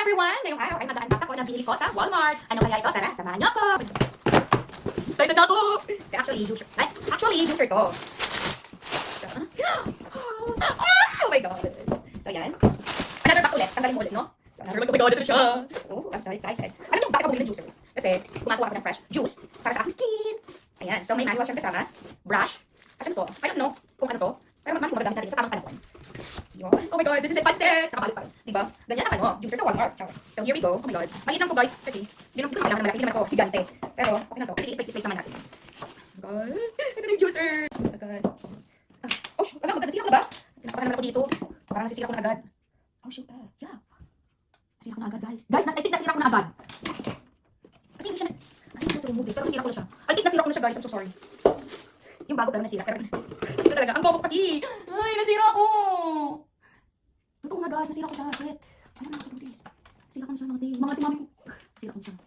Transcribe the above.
everyone! Ngayong araw ay mag-unbox ako ng binili ko sa Walmart. Ano kaya ito? Tara, samahan niyo ako! Excited na ako! Actually, juicer to. Oh my god! So yan. Another box ulit. Tanggalin mo ulit, no? So another box. Oh my god, ito na siya! Oh, I'm so excited. Alam niyo bakit ako bumili ng juicer? Kasi gumagawa ako ng fresh juice para sa aking skin. Ayan. So may manual siyang kasama. Brush. At ano to? I don't know kung ano to. Pero manual magagamit natin sa tamang panahon. Yun. Oh my god, this is a pancit! Nakabalot pa rin. Diba? Ganyan ang ano, juicer sa Walmart. So here we go. Oh my god. Maliit lang to guys. Kasi, hindi naman kailangan malaki. Hindi naman ako higante. Pero, okay na to. Sige, space naman natin. Oh my god. Ito na yung juicer. Oh my god. Oh shoot. Alam, nasira ko na ba? Pinakapahan naman ako dito. Parang nasisira ko na agad. Oh shoot. Yeah. Nasira ko na agad guys. Guys, I think nasira ko na agad. Kasi hindi siya na... Ay, hindi ko remove this. Pero nasira ko na siya. I think nasira ko na siya guys. I'm so sorry. Yung bago pero nasira. Pero ito talaga. Ang bobo kasi. Ay, nasira ako. Totoo nga guys, nasira ko siya. Shit. Ano na nakikita this? Nasira ko na siya mga ting. Mga ting mami ko. Nasira ko na siya.